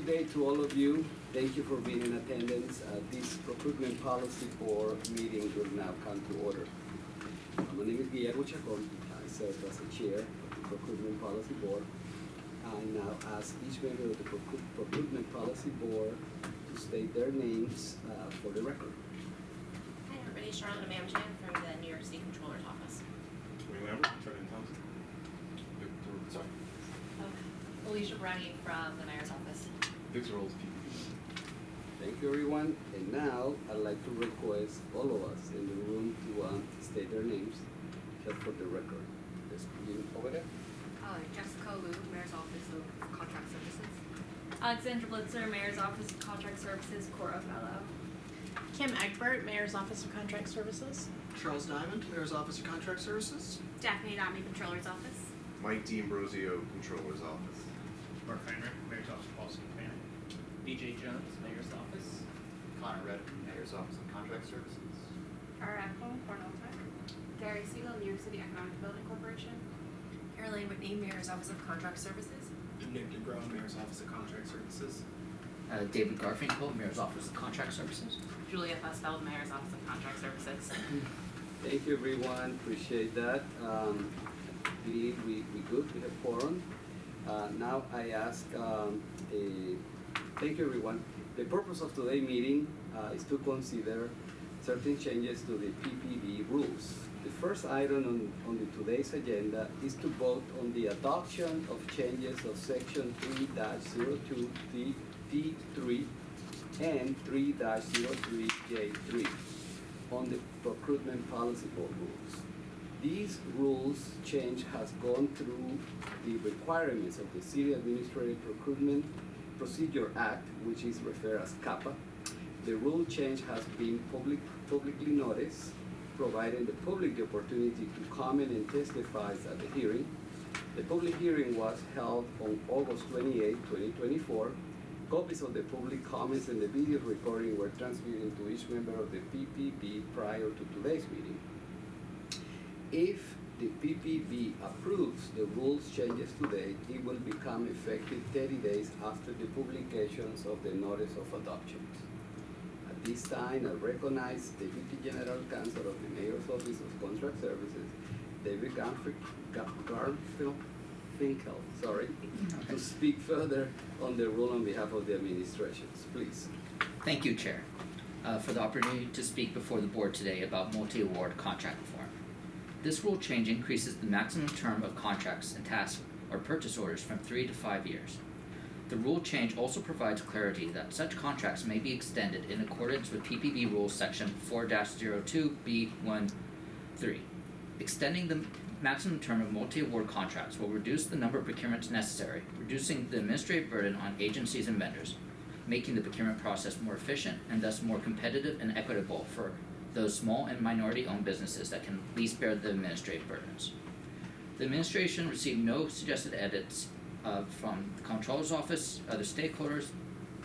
good day to all of you. Thank you for being in attendance. This Procurement Policy Board meeting will now come to order. My name is Guillermo Chacon. I serve as the chair of the Procurement Policy Board. I now ask each member of the Procurement Policy Board to state their names for the record. Hi everybody, Charlotte Amamjan from the New York State Controller's Office. Ray Lambert, Charlie Thompson. Sorry. Alicia Browning from the Mayor's Office. Victor Rolls, PPP. Thank you, everyone. And now I'd like to request all of us in the room to state their names just for the record. Just begin over there. Jessica Liu, Mayor's Office of Contract Services. Alexandra Blitzer, Mayor's Office of Contract Services, Cora Fellow. Kim Egbert, Mayor's Office of Contract Services. Charles Diamond, Mayor's Office of Contract Services. Daphne Adami, Controller's Office. Mike D'Ambrosio, Controller's Office. Mark Heinrich, Mayor's Office of Policy and Planning. BJ Jones, Mayor's Office. Connor Reddick, Mayor's Office of Contract Services. Tara Apple, Cornell Tech. Gary Siegel, New York City Economic Development Corporation. Caroline Whitney, Mayor's Office of Contract Services. Nick DeGrom, Mayor's Office of Contract Services. David Garfinkel, Mayor's Office of Contract Services. Julia Fusfeld, Mayor's Office of Contract Services. Thank you, everyone. Appreciate that. I believe we good. We have quorum. Now I ask, thank you, everyone. The purpose of today's meeting is to consider certain changes to the PPB rules. The first item on today's agenda is to vote on the adoption of changes of Section 3-02 T3 and 3-03J3 on the Procurement Policy Board rules. These rules change has gone through the requirements of the City Administrative Procurement Procedure Act, which is referred as CAPA. The rule change has been publicly noticed, providing the public the opportunity to comment and testify at the hearing. The public hearing was held on August 28, 2024. Copies of the public comments and the video recording were transmitted to each member of the PPB prior to today's meeting. If the PPB approves the rules changes today, it will become effective 30 days after the publications of the Notice of Adoption. At this time, I recognize Deputy General Counsel of the Mayor's Office of Contract Services, David Garfinkel, to speak further on the rule on behalf of the administrations. Please. Thank you, Chair, for the opportunity to speak before the board today about multi-award contract reform. This rule change increases the maximum term of contracts and task or purchase orders from 3 to 5 years. The rule change also provides clarity that such contracts may be extended in accordance with PPB Rules Section 4-02B13. Extending the maximum term of multi-award contracts will reduce the number of procurements necessary, reducing the administrative burden on agencies and vendors, making the procurement process more efficient and thus more competitive and equitable for those small and minority-owned businesses that can least bear the administrative burdens. The administration received no suggested edits from the Comptroller's Office, other stakeholders,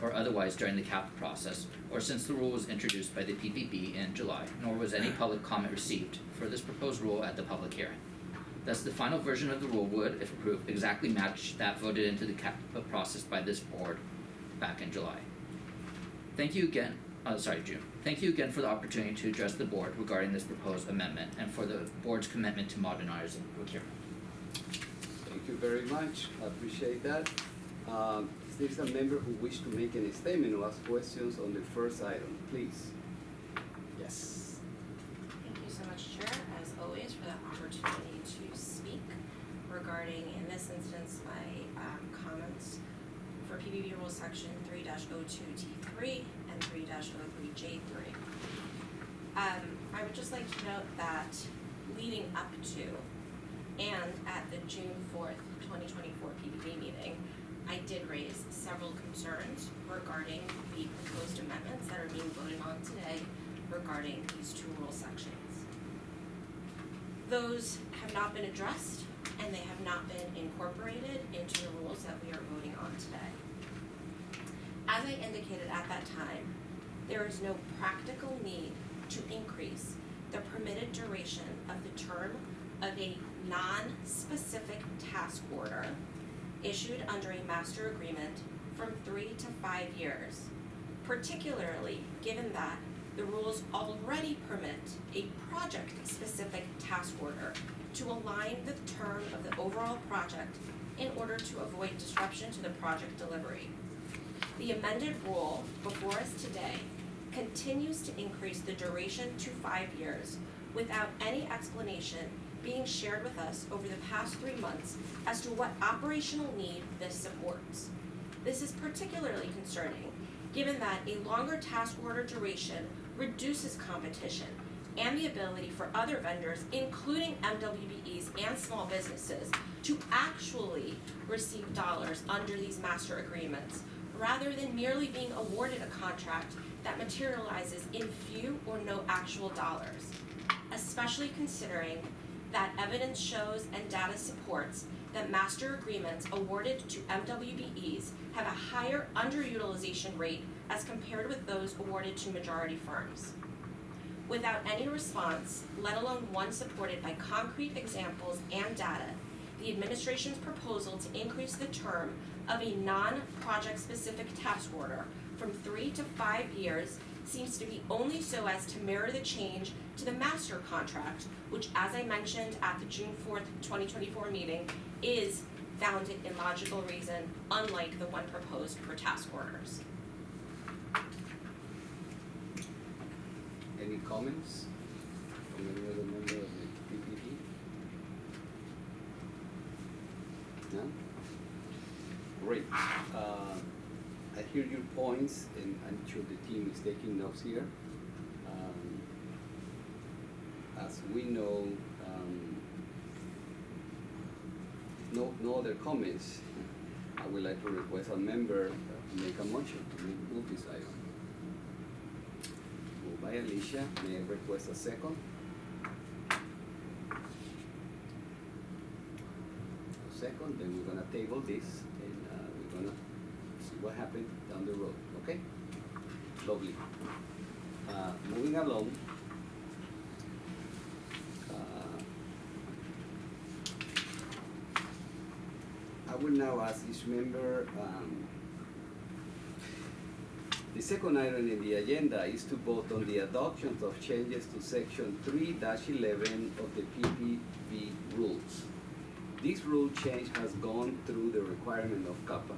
or otherwise during the CAPA process, or since the rule was introduced by the PPB in July, nor was any public comment received for this proposed rule at the public hearing. Thus, the final version of the rule would, if approved, exactly match that voted into the CAPA process by this board back in July. June. Thank you again for the opportunity to address the board regarding this proposed amendment and for the board's commitment to modernizing procurement. Thank you very much. I appreciate that. Is there a member who wishes to make any statement or ask questions on the first item? Please. Yes. Thank you so much, Chair, as always, for the opportunity to speak regarding, in this instance, my comments for PPB Rules Section 3-02T3 and 3-03J3. I would just like to note that leading up to and at the June 4th, 2024 PPB meeting, I did raise several concerns regarding the proposed amendments that are being voted on today regarding these two rule sections. Those have not been addressed and they have not been incorporated into the rules that we are voting on today. As I indicated at that time, there is no practical need to increase the permitted duration of the term of a non-specific task order issued under a master agreement from 3 to 5 years, particularly given that the rules already permit a project-specific task order to align the term of the overall project in order to avoid disruption to the project delivery. The amended rule before us today continues to increase the duration to 5 years without any explanation being shared with us over the past 3 months as to what operational need this supports. This is particularly concerning given that a longer task order duration reduces competition and the ability for other vendors, including MWBEs and small businesses, to actually receive dollars under these master agreements, rather than merely being awarded a contract that materializes in few or no actual dollars, especially considering that evidence shows and data supports that master agreements awarded to MWBEs have a higher underutilization rate as compared with those awarded to majority firms. Without any response, let alone one supported by concrete examples and data, the administration's proposal to increase the term of a non-project specific task order from 3 to 5 years seems to be only so as to mirror the change to the master contract, which, as I mentioned at the June 4th, 2024 meeting, is founded in logical reason, unlike the one proposed for task orders. Any comments from any other member of the PPP? None? Great. I hear your points, and I'm sure the team is taking notes here. As we know, no other comments. I would like to request a member to make a motion to move this item. Moved by Alicia. May I request a second? Second, then we're gonna table this, and we're gonna see what happens down the road, okay? Lovely. Moving along. I will now ask each member, the second item in the agenda is to vote on the adoption of changes to section 3-11 of the PPP rules. This rule change has gone through the requirement of CAPA.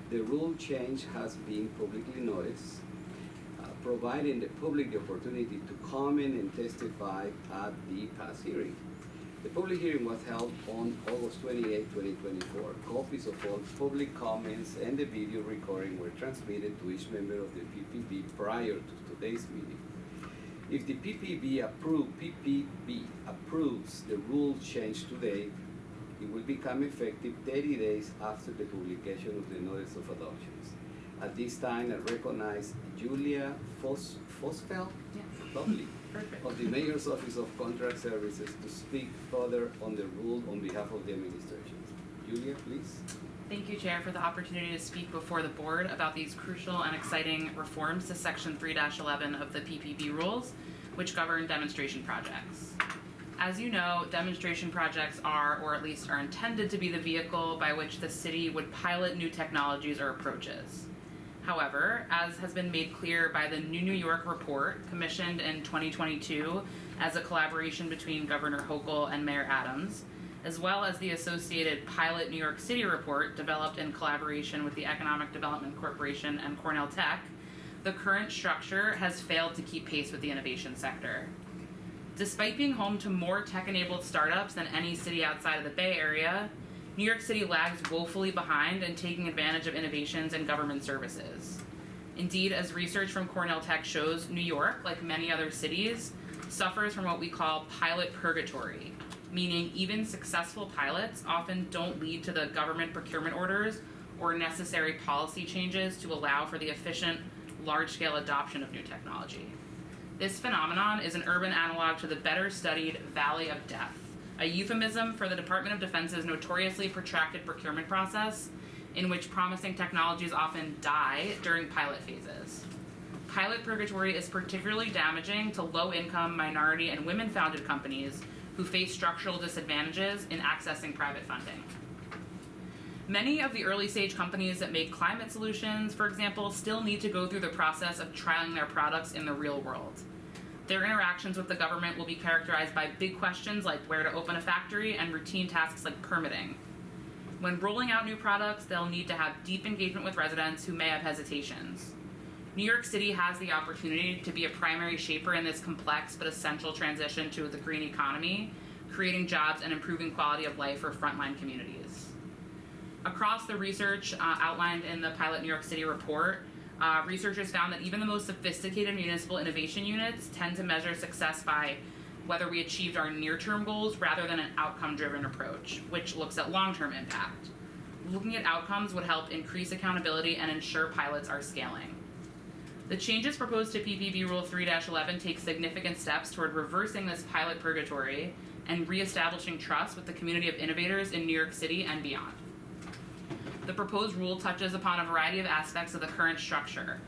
The rule change has been publicly noticed, providing the public the opportunity to comment and testify at the past hearing. The public hearing was held on August 28, 2024. Copies of all public comments and the video recording were transmitted to each member of the PPP prior to today's meeting. If the PPP approves the rule change today, it will become effective 30 days after the publication of the notice of adoptions. At this time, I recognize Julia Fosfeld, lovely, of the Mayor's Office of Contract Services to speak further on the rule on behalf of the administration. Julia, please. Thank you, Chair, for the opportunity to speak before the board about these crucial and exciting reforms to Section 3-11 of the PPP rules, which govern demonstration projects. As you know, demonstration projects are, or at least are intended to be, the vehicle by which the city would pilot new technologies or approaches. However, as has been made clear by the New York report commissioned in 2022 as a collaboration between Governor Hochul and Mayor Adams, as well as the associated pilot New York City report developed in collaboration with the Economic Development Corporation and Cornell Tech, the current structure has failed to keep pace with the innovation sector. Despite being home to more tech-enabled startups than any city outside of the Bay Area, New York City lags woefully behind in taking advantage of innovations in government services. Indeed, as research from Cornell Tech shows, New York, like many other cities, suffers from what we call pilot purgatory, meaning even successful pilots often don't lead to the government procurement orders or necessary policy changes to allow for the efficient, large-scale adoption of new technology. This phenomenon is an urban analog to the better-studied Valley of Death, a euphemism for the Department of Defense's notoriously protracted procurement process, in which promising technologies often die during pilot phases. Pilot purgatory is particularly damaging to low-income, minority, and women-founded companies who face structural disadvantages in accessing private funding. Many of the early stage companies that make climate solutions, for example, still need to go through the process of trialing their products in the real world. Their interactions with the government will be characterized by big questions like where to open a factory and routine tasks like permitting. When rolling out new products, they'll need to have deep engagement with residents who may have hesitations. New York City has the opportunity to be a primary shaper in this complex but essential transition to the green economy, creating jobs and improving quality of life for frontline communities. Across the research outlined in the Pilot New York City report, researchers found that even the most sophisticated municipal innovation units tend to measure success by whether we achieved our near-term goals rather than an outcome-driven approach, which looks at long-term impact. Looking at outcomes would help increase accountability and ensure pilots are scaling. The changes proposed to PPB Rule 3-11 take significant steps toward reversing this pilot purgatory and reestablishing trust with the community of innovators in New York City and beyond. The proposed rule touches upon a variety of aspects of the current structure.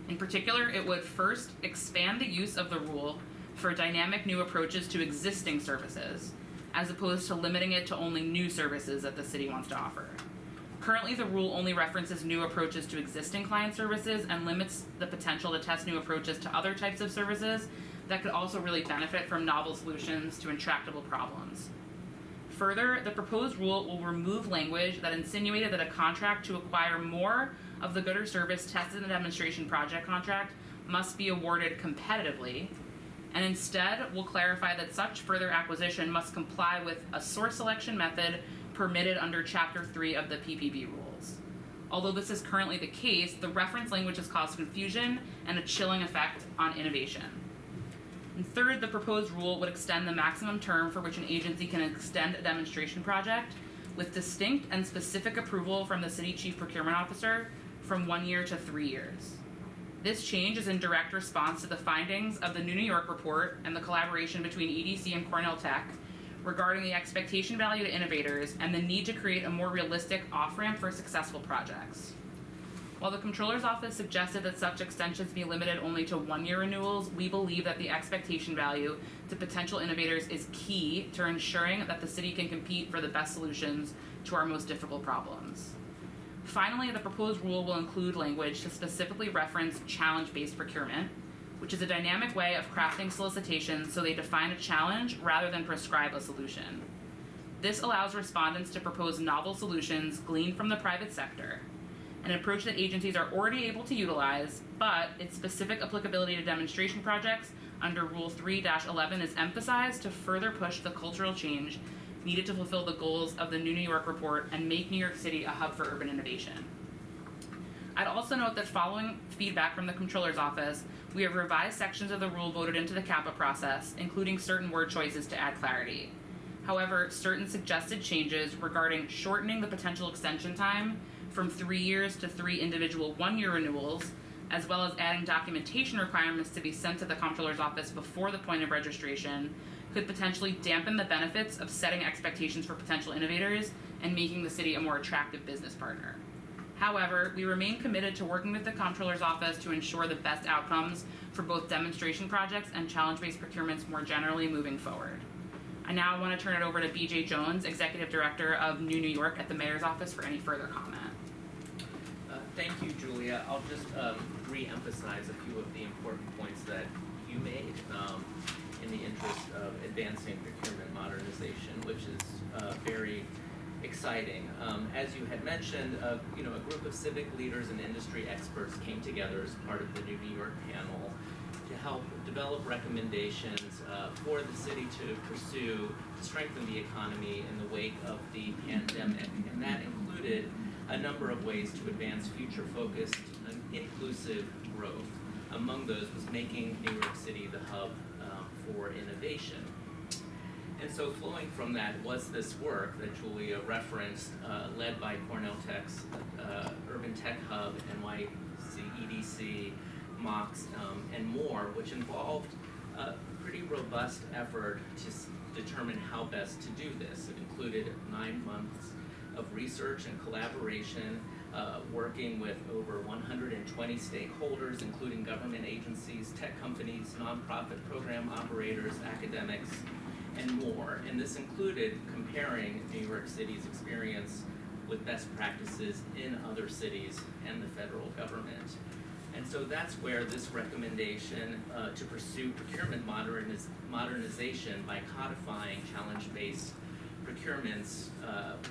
In particular, it would first expand the use of the rule for dynamic new approaches to existing services, as opposed to limiting it to only new services that the city wants to offer. Currently, the rule only references new approaches to existing client services and limits the potential to test new approaches to other types of services that could also really benefit from novel solutions to intractable problems. Further, the proposed rule will remove language that insinuated that a contract to acquire more of the good or service tested in a demonstration project contract must be awarded competitively, and instead will clarify that such further acquisition must comply with a source selection method permitted under Chapter 3 of the PPB rules. Although this is currently the case, the reference language has caused confusion and a chilling effect on innovation. And third, the proposed rule would extend the maximum term for which an agency can extend a demonstration project with distinct and specific approval from the City Chief Procurement Officer from 1 year to 3 years. This change is in direct response to the findings of the New York report and the collaboration between EDC and Cornell Tech regarding the expectation value to innovators and the need to create a more realistic off-ramp for successful projects. While the Comptroller's Office suggested that such extensions be limited only to 1-year renewals, we believe that the expectation value to potential innovators is key to ensuring that the city can compete for the best solutions to our most difficult problems. Finally, the proposed rule will include language to specifically reference challenge-based procurement, which is a dynamic way of crafting solicitations so they define a challenge rather than prescribe a solution. This allows respondents to propose novel solutions gleaned from the private sector, an approach that agencies are already able to utilize, but its specific applicability to demonstration projects under Rule 3-11 is emphasized to further push the cultural change needed to fulfill the goals of the New York report and make New York City a hub for urban innovation. I'd also note that following feedback from the Comptroller's Office, we have revised sections of the rule voted into the CAPA process, including certain word choices to add clarity. However, certain suggested changes regarding shortening the potential extension time from 3 years to 3 individual 1-year renewals, as well as adding documentation requirements to be sent to the Comptroller's Office before the point of registration, could potentially dampen the benefits of setting expectations for potential innovators and making the city a more attractive business partner. However, we remain committed to working with the Comptroller's Office to ensure the best outcomes for both demonstration projects and challenge-based procurements more generally moving forward. I now want to turn it over to BJ Jones, Executive Director of New York at the Mayor's Office, for any further comment. Thank you, Julia. I'll just re-emphasize a few of the important points that you made in the interest of advancing procurement modernization, which is very exciting. As you had mentioned, a group of civic leaders and industry experts came together as part of the New York panel to help develop recommendations for the city to pursue to strengthen the economy in the wake of the pandemic, and that included a number of ways to advance future-focused and inclusive growth. Among those was making New York City the hub for innovation. And so flowing from that was this work that Julia referenced, led by Cornell Tech's Urban Tech Hub, NYC, EDC, MOX, and more, which involved a pretty robust effort to determine how best to do this. It included 9 months of research and collaboration, working with over 120 stakeholders, including government agencies, tech companies, nonprofit program operators, academics, and more. And this included comparing New York City's experience with best practices in other cities and the federal government. And so that's where this recommendation to pursue procurement modernization by codifying challenge-based procurements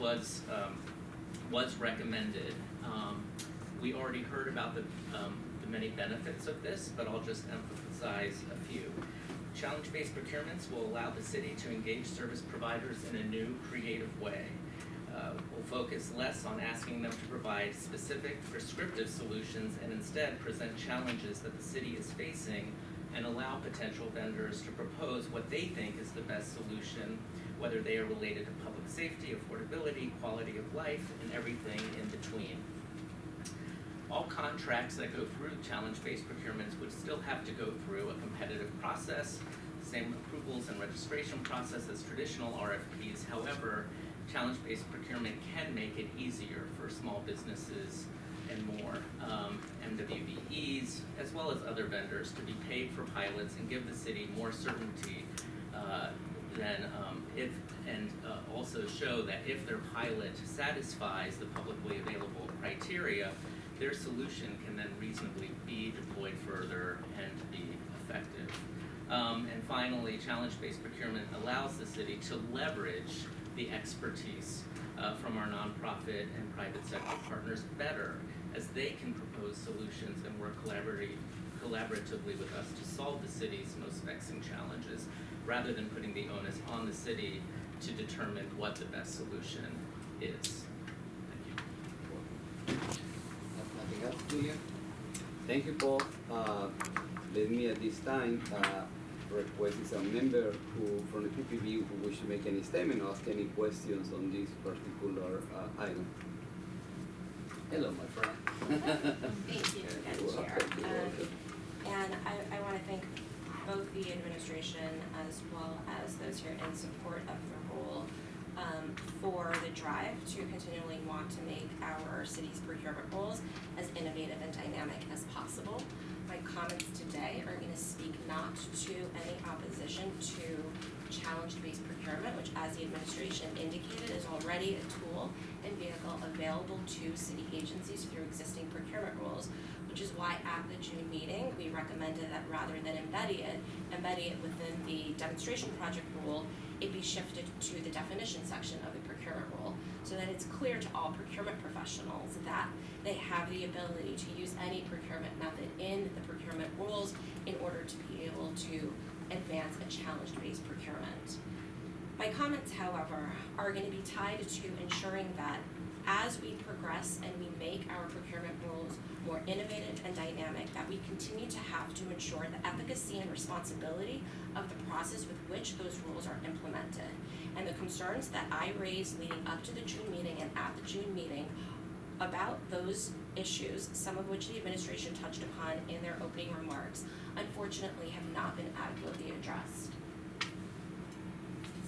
was recommended. We already heard about the many benefits of this, but I'll just emphasize a few. Challenge-based procurements will allow the city to engage service providers in a new, creative way. We'll focus less on asking them to provide specific prescriptive solutions and instead present challenges that the city is facing and allow potential vendors to propose what they think is the best solution, whether they are related to public safety, affordability, quality of life, and everything in between. All contracts that go through challenge-based procurements would still have to go through a competitive process, same approvals and registration process as traditional RFPs. However, challenge-based procurement can make it easier for small businesses and more MWBEs, as well as other vendors, to be paid for pilots and give the city more certainty than also show that if their pilot satisfies the publicly available criteria, their solution can then reasonably be deployed further and be effective. And finally, challenge-based procurement allows the city to leverage the expertise from our nonprofit and private sector partners better, as they can propose solutions and work collaboratively with us to solve the city's most vexing challenges, rather than putting the onus on the city to determine what the best solution is. Thank you. Nothing else, Julia? Thank you, Paul. Let me at this time request is a member who, from the PPB, who wish to make any statement or ask any questions on this particular item. Hello, my friend. Thank you, Madam You're Chair. welcome. You're welcome. And I want to thank both the administration as well as those here in support of the rule for the drive to continually want to make our city's procurement rules as innovative and dynamic as possible. My comments today are going to speak not to any opposition to challenge-based procurement, which, as the administration indicated, is already a tool and vehicle available to city agencies through existing procurement rules, which is why at the June meeting, we recommended that rather than embed it within the demonstration project rule, it be shifted to the definition section of the procurement rule, so that it's clear to all procurement professionals that they have the ability to use any procurement method in the procurement rules in order to be able to advance a challenge-based procurement. My comments, however, are going to be tied to ensuring that as we progress and we make our procurement rules more innovative and dynamic, that we continue to have to ensure the efficacy and responsibility of the process with which those rules are implemented. And the concerns that I raised leading up to the June meeting and at the June meeting about those issues, some of which the administration touched upon in their opening remarks, unfortunately have not been adequately addressed.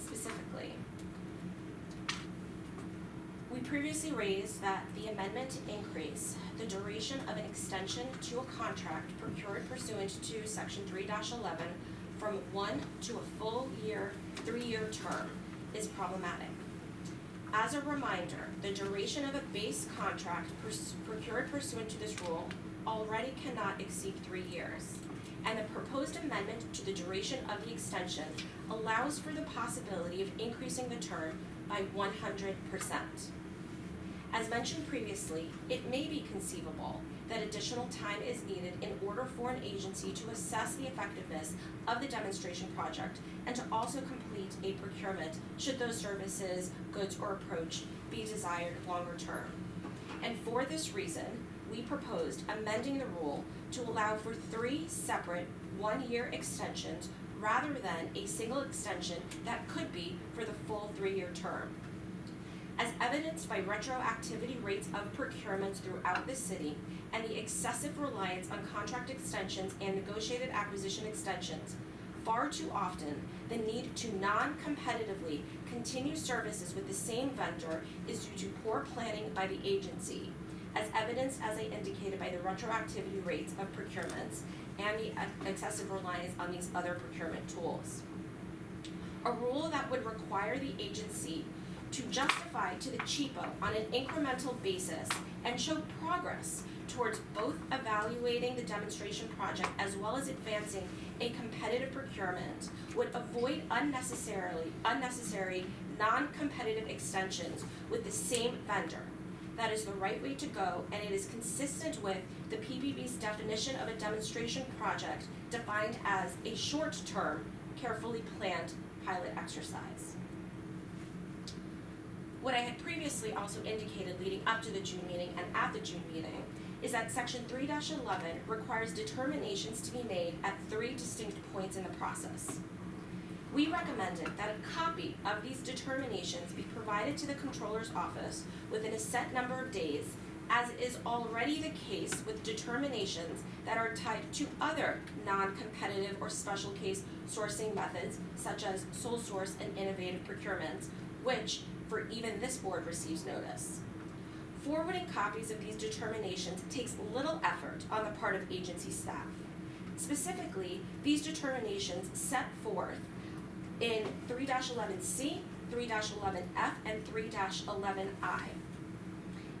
Specifically, we previously raised that the amendment to increase the duration of an extension to a contract procured pursuant to Section 3-11 from 1 to a full year, 3-year term is problematic. As a reminder, the duration of a base contract procured pursuant to this rule already cannot exceed 3 years, and the proposed amendment to the duration of the extension allows for the possibility of increasing the term by 100%. As mentioned previously, it may be conceivable that additional time is needed in order for an agency to assess the effectiveness of the demonstration project and to also complete a procurement should those services, goods, or approach be desired longer term. And for this reason, we proposed amending the rule to allow for 3 separate 1-year extensions rather than a single extension that could be for the full 3-year term. As evidenced by retroactivity rates of procurements throughout the city and the excessive reliance on contract extensions and negotiated acquisition extensions, far too often the need to non-competitively continue services with the same vendor is due to poor planning by the agency, as evidenced, as I indicated, by the retroactivity rates of procurements and the excessive reliance on these other procurement tools. A rule that would require the agency to justify to the cheapo on an incremental basis and show progress towards both evaluating the demonstration project as well as advancing a competitive procurement would avoid unnecessary non-competitive extensions with the same vendor. That is the right way to go, and it is consistent with the PBB's definition of a demonstration project defined as a short-term, carefully planned pilot exercise. What I had previously also indicated leading up to the June meeting and at the June meeting is that section 3-11 requires determinations to be made at 3 distinct points in the process. We recommended that a copy of these determinations be provided to the Controller's Office within a set number of days, as is already the case with determinations that are tied to other non-competitive or special case sourcing methods, such as sole source and innovative procurements, which, for even this board, receives notice. Forwarding copies of these determinations takes little effort on the part of agency staff. Specifically, these determinations set forth in 3-11C, 3-11F, and 3-11I.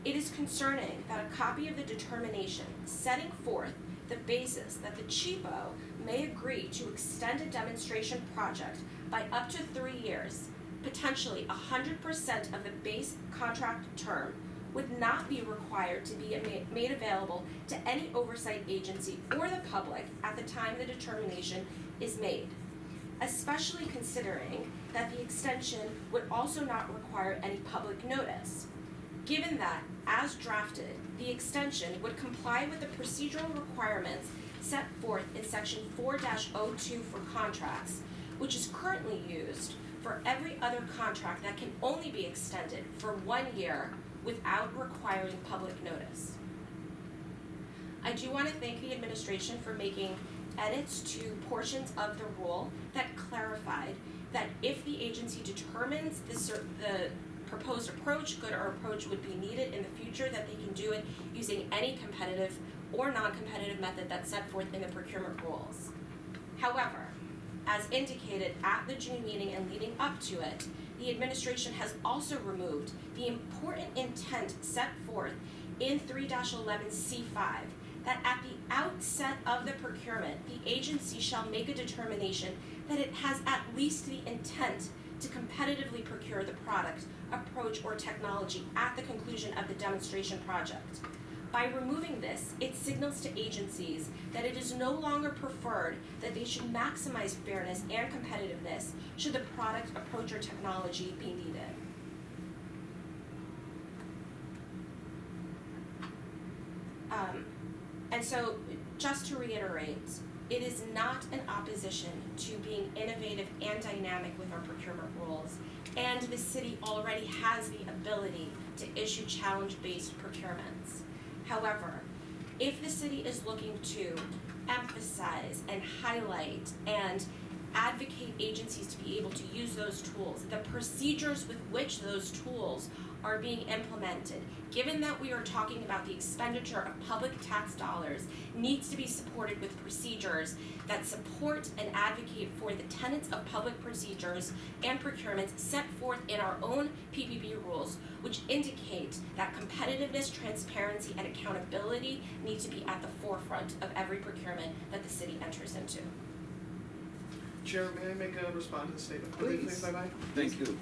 It is concerning that a copy of the determination setting forth the basis that the cheapo may agree to extend a demonstration project by up to 3 years, potentially 100% of the base contract term, would not be required to be made available to any oversight agency or the public at the time the determination is made, especially considering that the extension would also not require any public notice. Given that, as drafted, the extension would comply with the procedural requirements set forth in section 4-02 for contracts, which is currently used for every other contract that can only be extended for 1 year without requiring public notice. I do want to thank the administration for making edits to portions of the rule that clarified that if the agency determines the proposed approach, good or approach would be needed in the future, that they can do it using any competitive or non-competitive method that's set forth in the procurement rules. However, as indicated at the June meeting and leading up to it, the administration has also removed the important intent set forth in 3-11C5 that at the outset of the procurement, the agency shall make a determination that it has at least the intent to competitively procure the product, approach, or technology at the conclusion of the demonstration project. By removing this, it signals to agencies that it is no longer preferred that they should maximize fairness and competitiveness should the product, approach, or technology be needed. And so, just to reiterate, it is not an opposition to being innovative and dynamic with our procurement rules, and the city already has the ability to issue challenge-based procurements. However, if the city is looking to emphasize and highlight and advocate agencies to be able to use those tools, the procedures with which those tools are being implemented, given that we are talking about the expenditure of public tax dollars, needs to be supported with procedures that support and advocate for the tenets of public procedures and procurements set forth in our own PPP rules, which indicate that competitiveness, transparency, and accountability need to be at the forefront of every procurement that the city enters into. Chair, may I make a response to the statement? Please. Briefly, if I may? Thank you.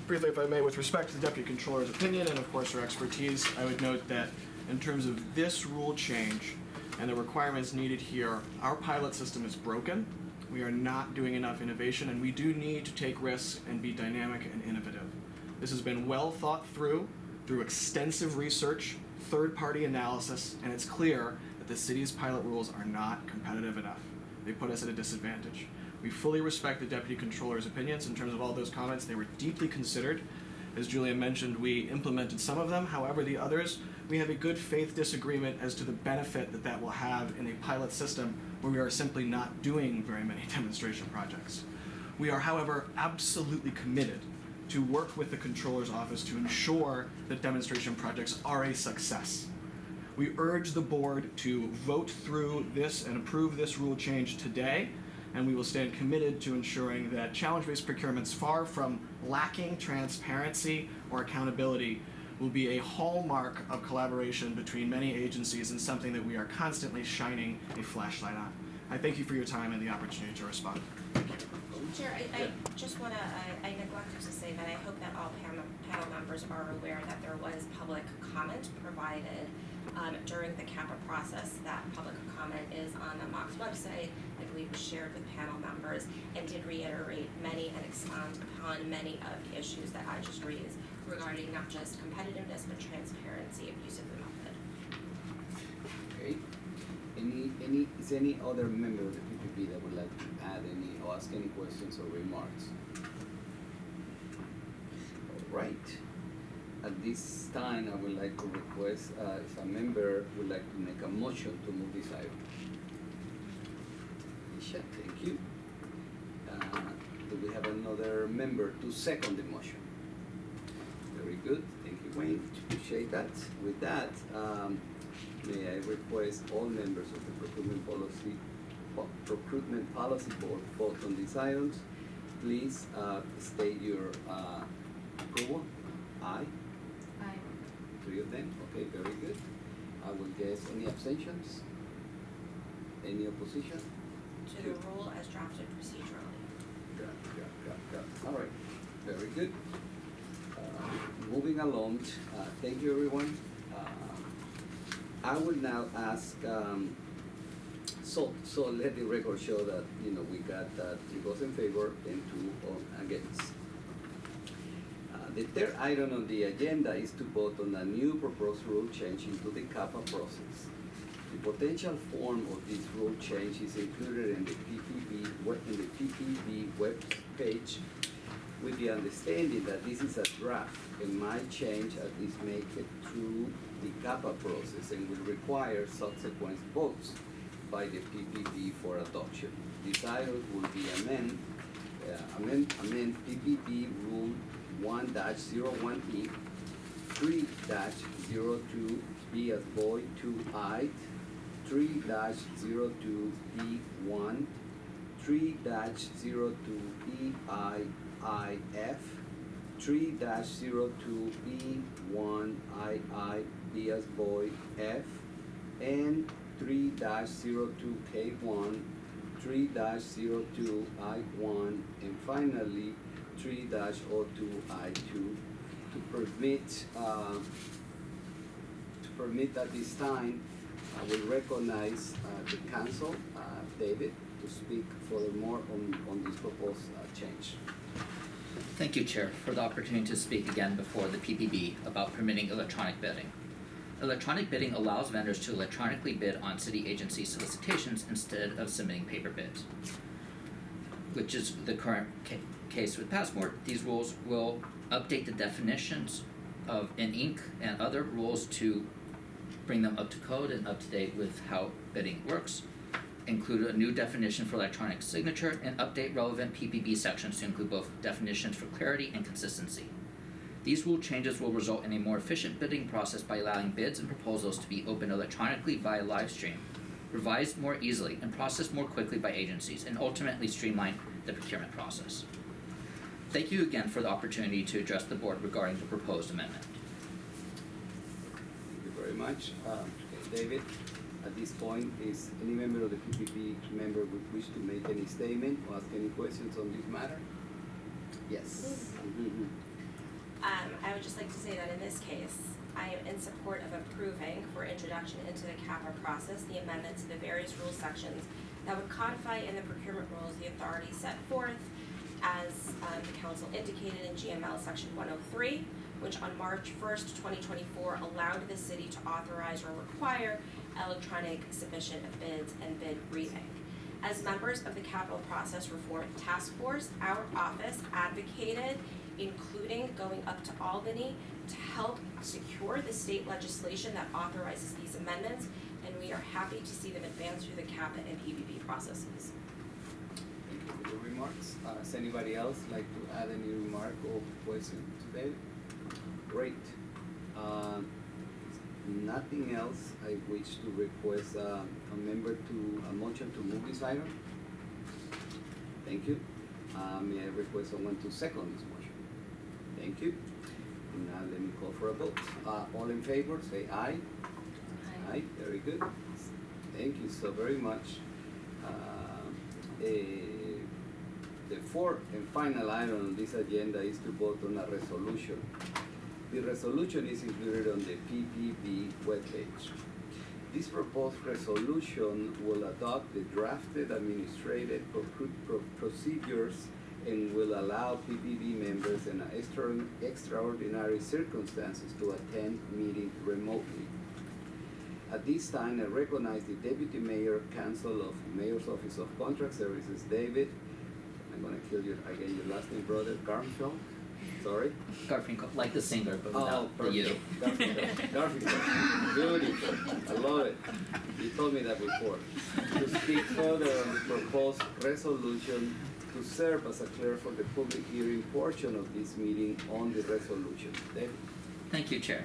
Briefly, if I may, with respect to the Deputy Controller's opinion and of course her expertise, I would note that in terms of this rule change and the requirements needed here, our pilot system is broken. We are not doing enough innovation, and we do need to take risks and be dynamic and innovative. This has been well thought through extensive research, third-party analysis, and it's clear that the city's pilot rules are not competitive enough. They put us at a disadvantage. We fully respect the Deputy Controller's opinions in terms of all those comments. They were deeply considered. As Julia mentioned, we implemented some of them. However, the others, we have a good faith disagreement as to the benefit that that will have in a pilot system where we are simply not doing very many demonstration projects. We are, however, absolutely committed to work with the Controller's Office to ensure that demonstration projects are a success. We urge the board to vote through this and approve this rule change today, and we will stand committed to ensuring that challenge-based procurements, far from lacking transparency or accountability, will be a hallmark of collaboration between many agencies and something that we are constantly shining a flashlight on. I thank you for your time and the opportunity to respond. Thank you. Chair, I just wanna, I neglected to say that I hope that all panel members are aware that there was public comment provided during the CAPA process. That public comment is on the MOC's website, I believe was shared with panel members, and did reiterate many and expound upon many of the issues that I just raised regarding not just competitiveness, but transparency of use of the method. Okay. Is any other member of the PPP that would like to add any or ask any questions or remarks? All right. At this time, I would like to request if a member would like to make a motion to move this item. Isha, thank you. Do we have another member to second the motion? Very good. Thank you, Wayne. Appreciate that. With that, may I request all members of the Procurement Policy Board vote on these items. Please state your approval. Aye. Aye. 3 of them. Okay, very good. I will guess any abstentions? Any opposition? To the rule as drafted procedurally. Got. All right. Very good. Moving along. Thank you, everyone. I will now ask. So let the record show that we got 3 votes in favor and 2 against. The third item on the agenda is to vote on a new proposed rule change into the CAPA process. The potential form of this rule change is included in the PPP web page, with the understanding that this is a draft and might change as this make it through the CAPA process and will require subsequent votes by the PPP for adoption. This item will be amend PPP Rule 1-01E, 3-02 B as boy 2I, 3-02E1, 3-02EIIF, 3-02E1II B as boy F, and 3-02K1, 3-02I1, and finally 3-02I2 to permit at this time. I will recognize the council, David, to speak furthermore on this proposed change. Thank you, Chair, for the opportunity to speak again before the PPB about permitting electronic bidding. Electronic bidding allows vendors to electronically bid on city agency solicitations instead of submitting paper bids, which is the current case with Passport. These rules will update the definitions of in-ink and other rules to bring them up to code and up to date with how bidding works, include a new definition for electronic signature, and update relevant PPB sections to include both definitions for clarity and consistency. These rule changes will result in a more efficient bidding process by allowing bids and proposals to be opened electronically via live stream, revised more easily, and processed more quickly by agencies, and ultimately streamline the procurement process. Thank you again for the opportunity to address the board regarding the proposed amendment. Thank you very much. David, at this point, is any member of the PPP member would wish to make any statement or ask any questions on this matter? Yes. Mm-hmm. I would just like to say that in this case, I am in support of approving for introduction into the CAPA process the amendment to the various rule sections that would codify in the procurement rules the authority set forth as the council indicated in GML section 103, which on March 1st, 2024 allowed the city to authorize or require electronic submission of bids and bid briefing. As members of the Capital Process Reform Task Force, our office advocated including going up to Albany to help secure the state legislation that authorizes these amendments, and we are happy to see them advance through the CAPA and PPP processes. Thank you for your remarks. Does anybody else like to add any remark or question today? Great. Nothing else. I wish to request a motion to move this item. Thank you. May I request someone to second this motion? Thank you. Now let me call for a vote. All in favor, say aye. Aye, very good. Thank you so very much. The fourth and final item on this agenda is to vote on a resolution. The resolution is included on the PPP webpage. This proposed resolution will adopt the drafted administrative procedures and will allow PPP members in extraordinary circumstances to attend meetings remotely. At this time, I recognize the Deputy Mayor Council of Mayor's Office of Contract Services, David. I'm gonna kill you again, your last name, brother, Garfield. Sorry. Garfinkel, like the singer, but without the you. Garfield. Beautiful. I love it. You told me that before. To speak further on the proposed resolution to serve as a clerk for the public hearing portion of this meeting on the resolution. David? Thank you, Chair.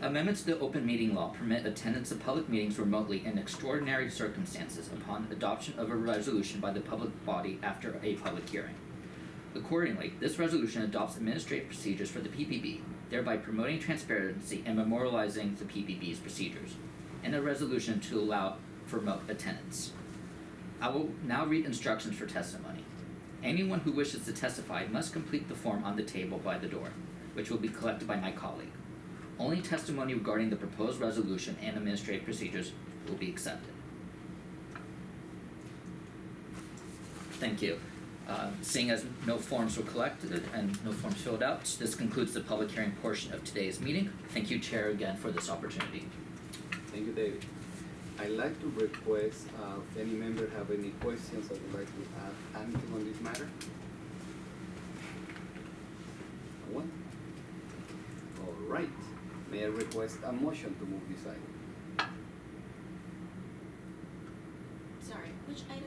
Amendments to the open meeting law permit attendance of public meetings remotely in extraordinary circumstances upon adoption of a resolution by the public body after a public hearing. Accordingly, this resolution adopts administrative procedures for the PPB, thereby promoting transparency and memorializing the PPB's procedures, and a resolution to allow for remote attendance. I will now read instructions for testimony. Anyone who wishes to testify must complete the form on the table by the door, which will be collected by my colleague. Only testimony regarding the proposed resolution and administrative procedures will be accepted. Thank you. Seeing as no forms were collected and no forms filled out, this concludes the public hearing portion of today's meeting. Thank you, Chair, again for this opportunity. Thank you, David. I'd like to request if any member have any questions or would like to add anything on this matter? No one? All right. May I request a motion to move this item? Sorry, which item?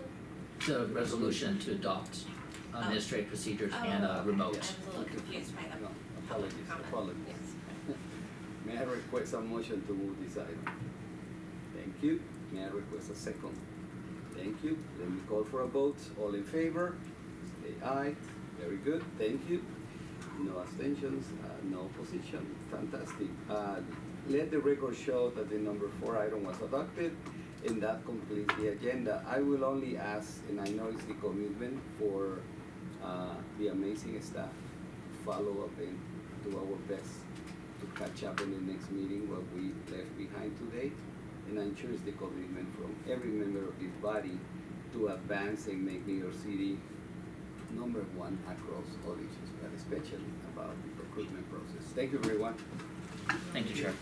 The resolution to adopt administrative procedures and remote. I was a little confused by the No, public apologies, comment. apologies. Yes. May I request a motion to move this item? Thank you. May I request a second? Thank you. Let me call for a vote. All in favor? Say aye. Very good. Thank you. No abstentions, no opposition. Fantastic. Let the record show that the number 4 item was adopted, and that completes the agenda. I will only ask, and I know it's the commitment for the amazing staff, follow up and do our best to catch up in the next meeting what we left behind today. And I'm sure it's the commitment from every member of this body to advance and make New York City number 1 across all issues, but especially about the procurement process. Thank you, everyone. Thank you, Chair.